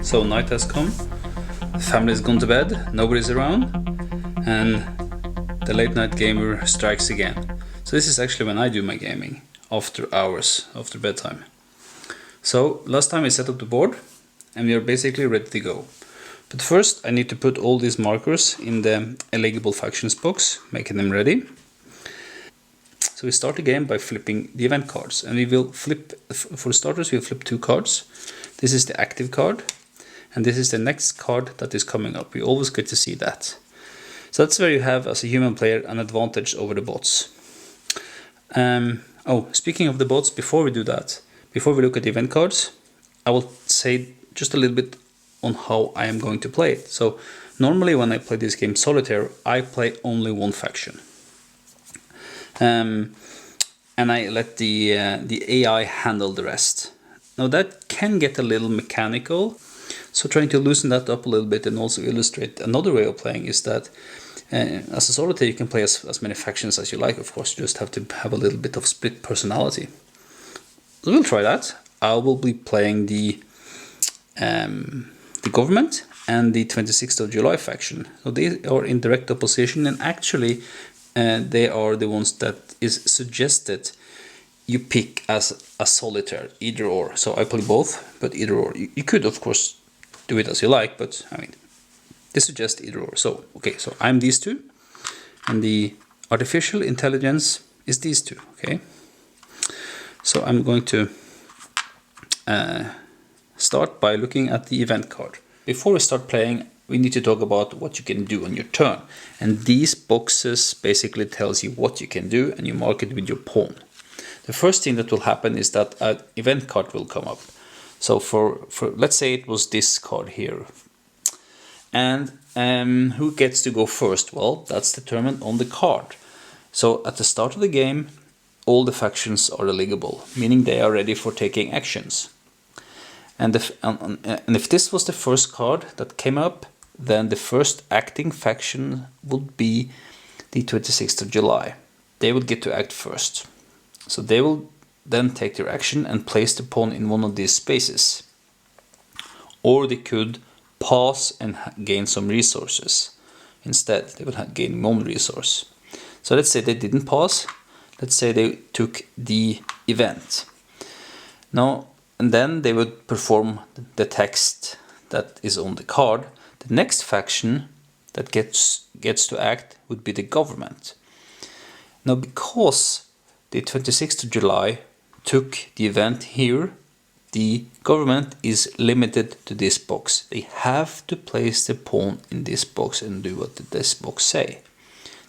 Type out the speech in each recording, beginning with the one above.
So night has come, the family's gone to bed, nobody's around, and the late night gamer strikes again. So this is actually when I do my gaming, after hours, after bedtime. So last time I set up the board and we are basically ready to go. But first I need to put all these markers in the eligible factions box, making them ready. So we start the game by flipping the event cards, and we will flip, for starters we'll flip 2 cards. This is the active card, and this is the next card that is coming up. We always get to see that. So that's where you have, as a human player, an advantage over the bots. Speaking of the bots, before we do that, before we look at the event cards, I will say just a little bit on how I am going to play it. So normally when I play this game solitaire, I play only one faction. And I let the AI handle the rest. Now that can get a little mechanical, so trying to loosen that up a little bit and also illustrate another way of playing is that as a solitaire you can play as many factions as you like. Of course, you just have to have a little bit of split personality. So we'll try that. I will be playing the government and the 26th of July faction. So they are in direct opposition, and actually they are the ones that is suggested you pick as a solitaire, either or. So I play both, but either or. You could of course do it as you like, but I mean, they suggest either or. So okay, so I'm these two, and the artificial intelligence is these two. Okay, so I'm going to start by looking at the event card. Before we start playing, we need to talk about what you can do on your turn, and these boxes basically tells you what you can do, and you mark it with your pawn. The first thing that will happen is that an event card will come up. So for let's say it was this card here, and who gets to go first? Well, that's determined on the card. So at the start of the game, all the factions are eligible, meaning they are ready for taking actions. And if this was the first card that came up, then the first acting faction would be the 26th of July. They would get to act first. So they will then take their action and place the pawn in one of these spaces. Or they could pause and gain some resources. Instead, they would gain one resource. So let's say they didn't pause. Let's say they took the event. Now, and then they would perform the text that is on the card. The next faction that gets to act would be the government. Now, because the 26th of July took the event here, the government is limited to this box. They have to place the pawn in this box and do what this box say.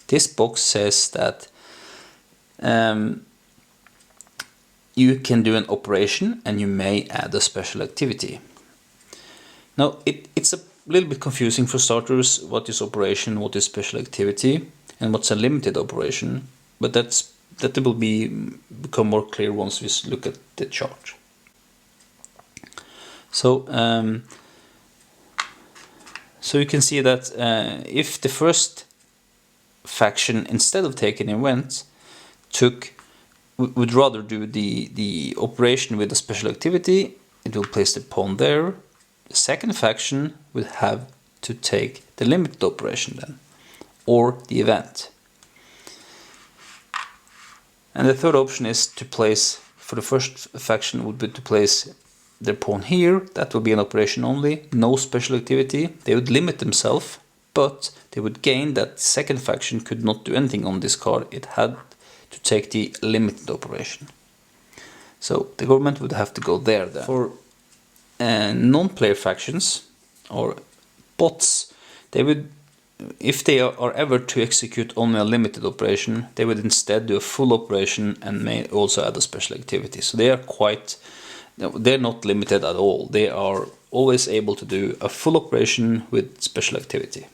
This box says that you can do an operation and you may add a special activity. Now it's a little bit confusing for starters, what is operation, what is special activity, and what's a limited operation, but that will become more clear once we look at the chart. So so you can see that if the first faction, instead of taking an event, would rather do the operation with a special activity, it will place the pawn there. The second faction would have to take the limited operation then, or the event. And the third option is to place, for the first faction would be to place their pawn here. That would be an operation only, no special activity. They would limit themselves, but they would gain that second faction could not do anything on this card. It had to take the limited operation. So the government would have to go there then. For non-player factions or bots, they would, if they are ever to execute only a limited operation, they would instead do a full operation and may also add a special activity. So they are they're not limited at all. They are always able to do a full operation with special activity.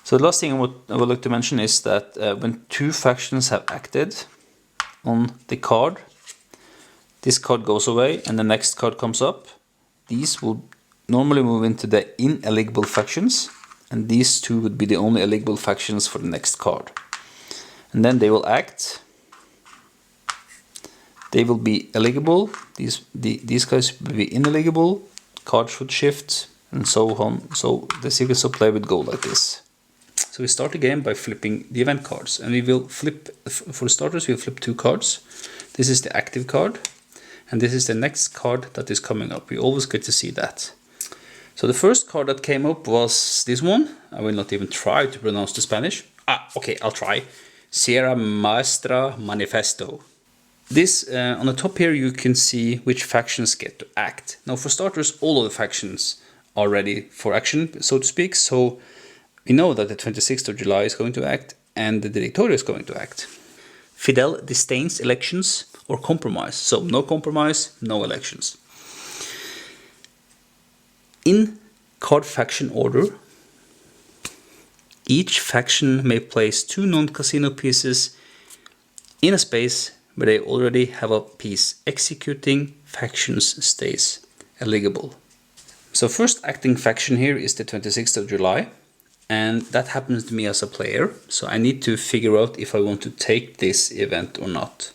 So the last thing I would like to mention is that when 2 factions have acted on the card, this card goes away and the next card comes up. These will normally move into the ineligible factions, and these 2 would be the only eligible factions for the next card. And then they will act. They will be eligible. These guys will be ineligible. cards would shift, and so on. So the sequence of play would go like this. So we start the game by flipping the event cards, and we will flip, for starters, we'll flip 2 cards. This is the active card, and this is the next card that is coming up. We always get to see that. So the first card that came up was this one. I will not even try to pronounce the Spanish. Okay, I'll try. Sierra Maestra Manifesto. This, on the top here, you can see which factions get to act. Now, for starters, all of the factions are ready for action, so to speak. So we know that the 26th of July is going to act, and the Directorio is going to act. Fidel disdains elections or compromise. So no compromise, no elections. In card faction order, each faction may place 2 non-casino pieces in a space where they already have a piece. Executing factions stays eligible. So first acting faction here is the 26th of July, and that happens to me as a player. So I need to figure out if I want to take this event or not.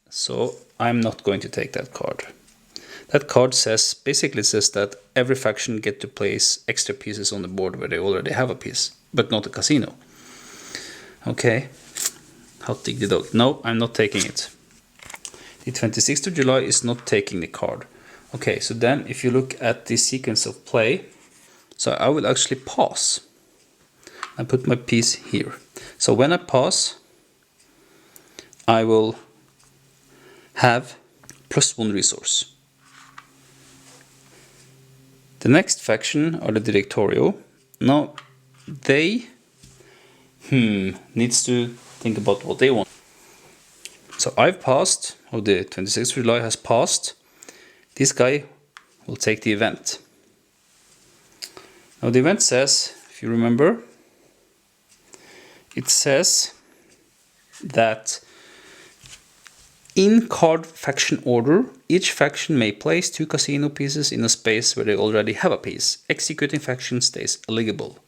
So I'm not going to take that card. That card basically says that every faction get to place extra pieces on the board where they already have a piece, but not a casino. Okay, how dig the dog? No, I'm not taking it. The 26th of July is not taking the card. Okay, so then if you look at the sequence of play, so I will actually pass. I put my piece here. So when I pass, I will have +1 resource. The next faction are the Directorio. Now, they needs to think about what they want. So I've passed, or the 26th of July has passed. This guy will take the event. Now the event says, if you remember, it says that in card faction order, each faction may place 2 casino pieces in a space where they already have a piece. Executing faction stays eligible.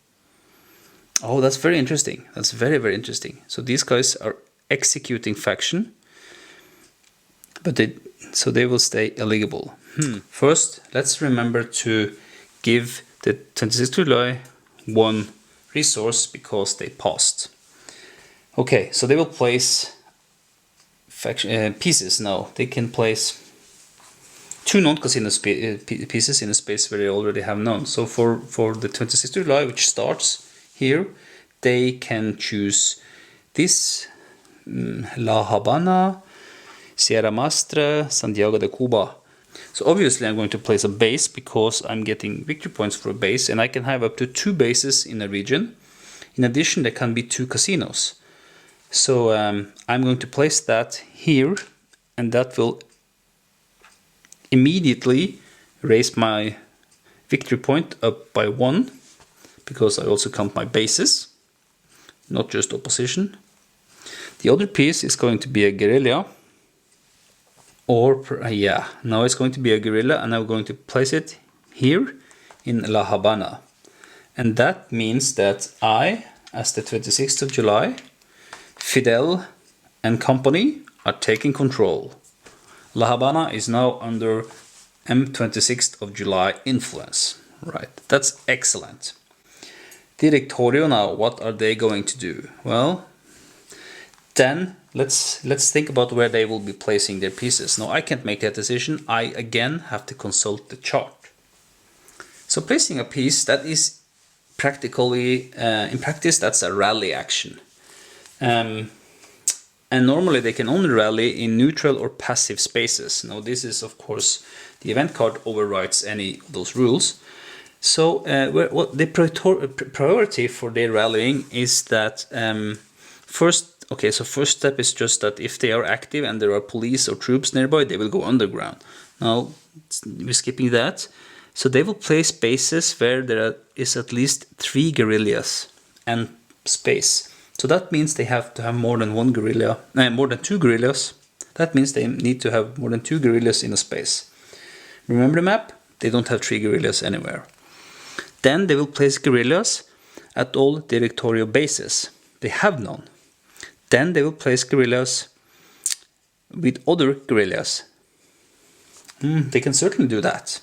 Oh, that's very interesting. That's very, very interesting. So these guys are executing faction, but they will stay eligible. First, let's remember to give the 26th of July 1 resource because they passed. Okay, so they will place faction pieces now. They can place 2 non-casino pieces in a space where they already have none. So for the 26th of July, which starts here, they can choose this La Habana, Sierra Maestra, Santiago de Cuba. So obviously I'm going to place a base because I'm getting victory points for a base, and I can have up to 2 bases in a region. In addition, there can be 2 casinos. So I'm going to place that here, and that will immediately raise my victory point up by 1, because I also count my bases, not just opposition. The other piece is going to be a guerrilla, or now it's going to be a guerrilla, and I'm going to place it here in La Habana. And that means that I, as the 26th of July, Fidel and company are taking control. La Habana is now under M26th of July influence. Right, that's excellent. Directorio now, what are they going to do? Well, then let's think about where they will be placing their pieces. Now I can't make that decision. I again have to consult the chart. So placing a piece, that is practically, in practice, that's a rally action. And normally they can only rally in neutral or passive spaces. Now this is, of course, the event card overrides any of those rules. So what the priority for their rallying is that first step is just that if they are active and there are police or troops nearby, they will go underground. Now we're skipping that. So they will place bases where there is at least 3 guerrillas and space. So that means they have to have more than 2 guerrillas. That means they need to have more than 2 guerrillas in a space. Remember the map? They don't have 3 guerrillas anywhere. Then they will place guerrillas at all Directorio bases. They have none. Then they will place guerrillas with other guerrillas. They can certainly do that.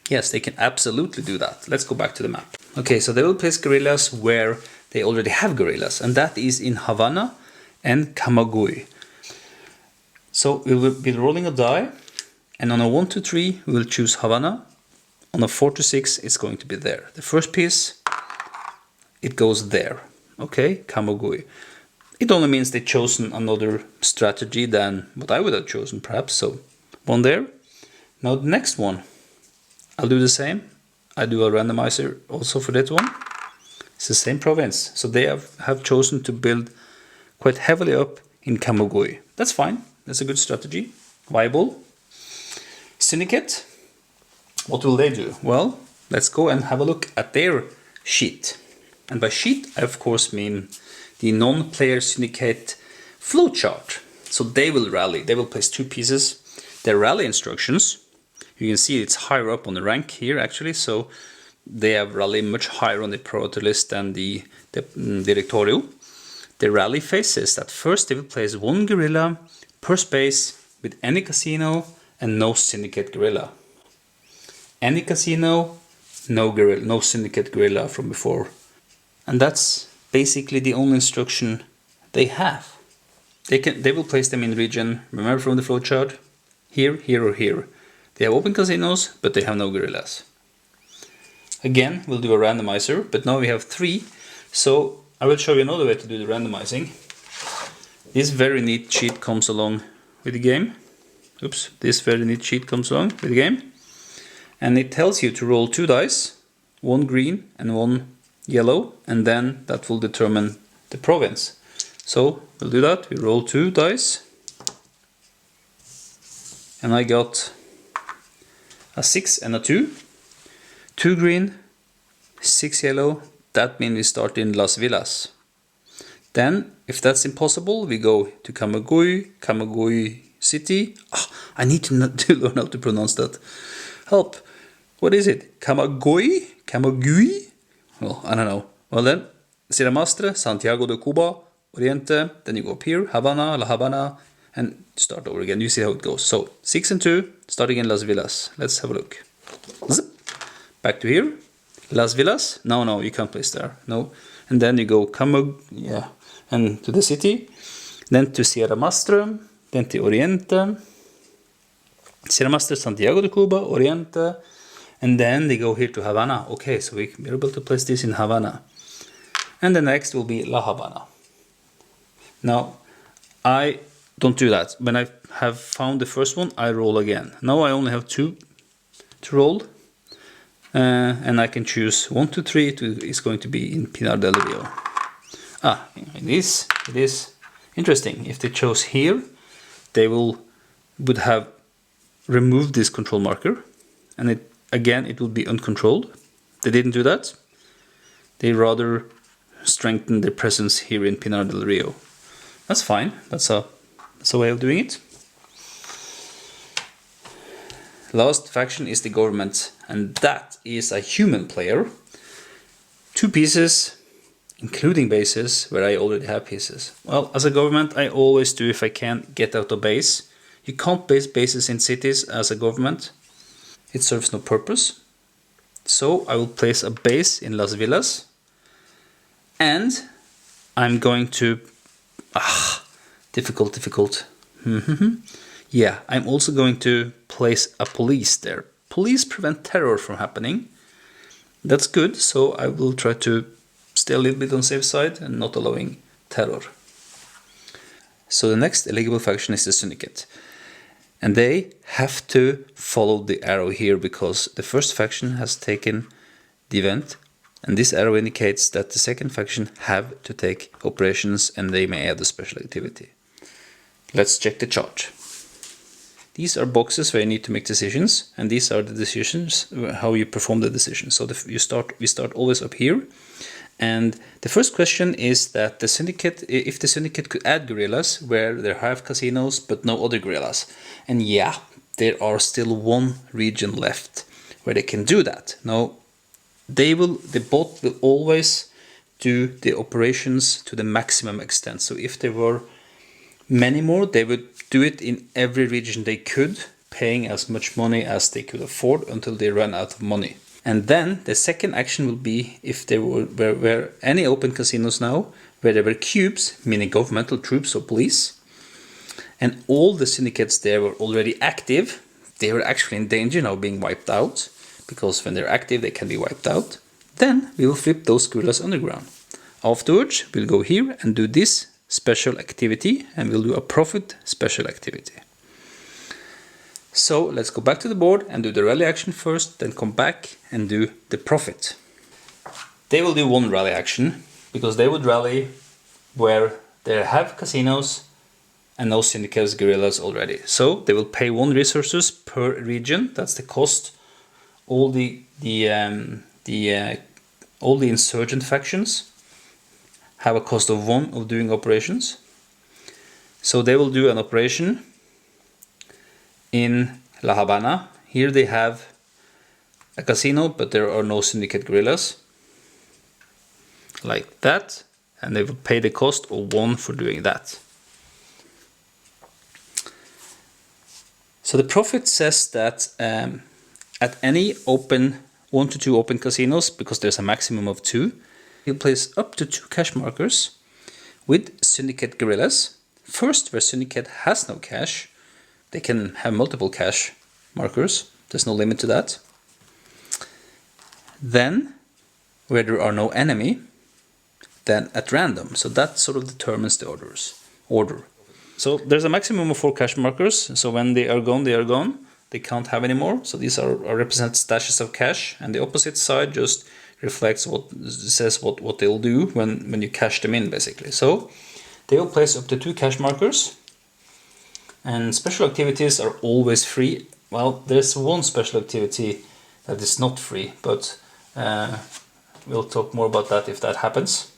Yes, they can absolutely do that. Let's go back to the map. Okay, so they will place guerrillas where they already have guerrillas, and that is in Havana and Camagüey. So we will be rolling a die, and on a 1 to 3 we will choose Havana. On a 4 to 6 it's going to be there. The first piece, it goes there. Okay, Camagüey. It only means they've chosen another strategy than what I would have chosen perhaps. So one there. Now the next one, I'll do the same. I do a randomizer also for that one. It's the same province. So they have chosen to build quite heavily up in Camagüey. That's fine. That's a good strategy. Viable. Syndicate. What will they do? Well, let's go and have a look at their sheet. And by sheet, I of course mean the non-player syndicate flowchart. So they will rally. They will place 2 pieces. Their rally instructions, you can see it's higher up on the rank here actually. So they have rally much higher on the priority list than the directorial. The rally phases that first they will place 1 guerrilla per space with any casino and no syndicate guerrilla. Any casino, no guerrilla, no syndicate guerrilla from before. And that's basically the only instruction they have. They will place them in region, remember from the flowchart, here, here or here. They have open casinos, but they have no guerrillas. Again, we'll do a randomizer, but now we have 3. So I will show you another way to do the randomizing. This very neat sheet comes along with the game. Oops, this very neat sheet comes along with the game. And it tells you to roll 2 dice, 1 green and 1 yellow, and then that will determine the province. So we'll do that. We roll 2 dice, and I got a 6 and a 2. 2 green, 6 yellow. That means we start in Las Villas. Then, if that's impossible, we go to Camagüey City. I need to learn how to pronounce that. Help! What is it? Camagüey? Camagüey? Well, I don't know. Well then, Sierra Mastre, Santiago de Cuba, Oriente. Then you go up here, Havana, La Habana, and start over again. You see how it goes. So 6 and 2, starting in Las Villas. Let's have a look. Zip. Back to here. Las Villas. No, you can't place there. No. And then you go and to the city. Then to Sierra Mastre. Then to Oriente. Sierra Mastre, Santiago de Cuba, Oriente. And then they go here to Havana. Okay, so we're able to place this in Havana. And the next will be La Habana. Now, I don't do that. When I have found the first one, I roll again. Now I only have 2 to roll. And I can choose 1, 2, 3. It's going to be in Pinar del Rio. It is interesting. If they chose here, they would have removed this control marker. And it will be uncontrolled. They didn't do that. They rather strengthened their presence here in Pinar del Rio. That's fine. That's a way of doing it. Last faction is the government, and that is a human player. 2 pieces, including bases, where I already have pieces. Well, as a government, I always do if I can get out a base. You can't base bases in cities as a government. It serves no purpose. So I will place a base in Las Villas. And I'm going to... difficult. Yeah, I'm also going to place a police there. Police prevent terror from happening. That's good, so I will try to stay a little bit on safe side and not allowing terror. So the next eligible faction is the Syndicate. And they have to follow the arrow here because the first faction has taken the event. And this arrow indicates that the second faction have to take operations and they may add a special activity. Let's check the chart. These are boxes where you need to make decisions, and these are the decisions, how you perform the decision. So we start always up here. And the first question is that the syndicate, if the syndicate could add guerrillas where there have casinos but no other guerrillas. And yeah, there are still 1 region left where they can do that. Now, the bot will always do the operations to the maximum extent. So if there were many more, they would do it in every region they could, paying as much money as they could afford until they ran out of money. And then the second action will be if there were any open casinos now where there were cubes, meaning governmental troops or police, and all the syndicates there were already active. They were actually in danger now being wiped out, because when they're active they can be wiped out. Then we will flip those guerrillas underground. Afterwards we'll go here and do this special activity, and we'll do a profit special activity. So let's go back to the board and do the rally action first, then come back and do the profit. They will do one rally action because they would rally where they have casinos and no syndicates guerrillas already. So they will pay 1 resources per region. That's the cost. All the insurgent factions have a cost of 1 of doing operations. So they will do an operation in La Habana. Here they have a casino, but there are no syndicate guerrillas. Like that. And they will pay the cost of 1 for doing that. So the profit says that at any 1 to 2 open casinos, because there's a maximum of 2, you'll place up to 2 cash markers with syndicate guerrillas. First, where syndicate has no cash, they can have multiple cash markers. There's no limit to that. Then, where there are no enemy, then at random. So that sort of determines the order. So there's a maximum of 4 cash markers. So when they are gone, they are gone. They can't have any more. So these are represent stashes of cash, and the opposite side just reflects what they'll do when you cash them in, basically. So they will place up to 2 cash markers. And special activities are always free. Well, there's one special activity that is not free, but we'll talk more about that if that happens.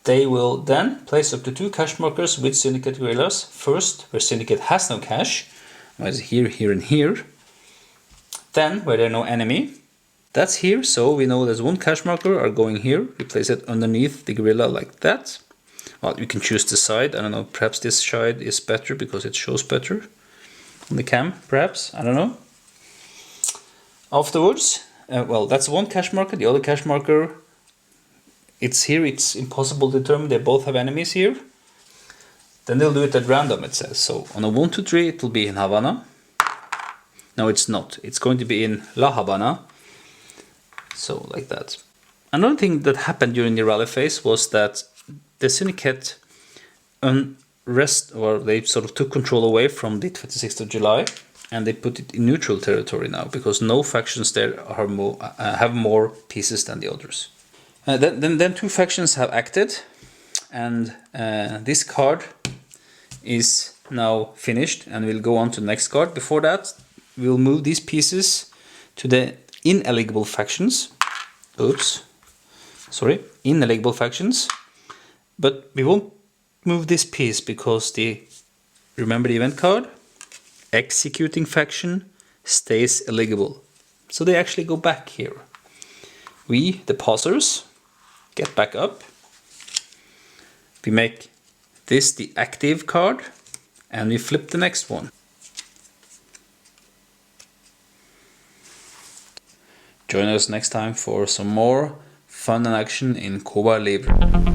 They will then place up to 2 cash markers with syndicate guerrillas. First, where syndicate has no cash, here, here, and here. Then, where there are no enemy, that's here. So we know there's 1 cash marker are going here. We place it underneath the guerrilla like that. Well, you can choose the side. I don't know, perhaps this side is better because it shows better on the cam, perhaps. I don't know. Afterwards, well, that's 1 cash marker. The other cash marker, it's here. It's impossible to determine. They both have enemies here. Then they'll do it at random, it says. So on a 1, 2, 3, it will be in Havana. No, it's not. It's going to be in La Habana. So like that. Another thing that happened during the rally phase was that the syndicate they sort of took control away from the 26th of July, and they put it in neutral territory now, because no factions there have more pieces than the others. Then 2 factions have acted, and this card is now finished, and we'll go on to the next card. Before that, we'll move these pieces to the ineligible factions. Ineligible factions. But we won't move this piece because remember the event card? Executing faction stays eligible. So they actually go back here. We, the pausers, get back up. We make this the active card, and we flip the next one. Join us next time for some more fun and action in Cuba Libre.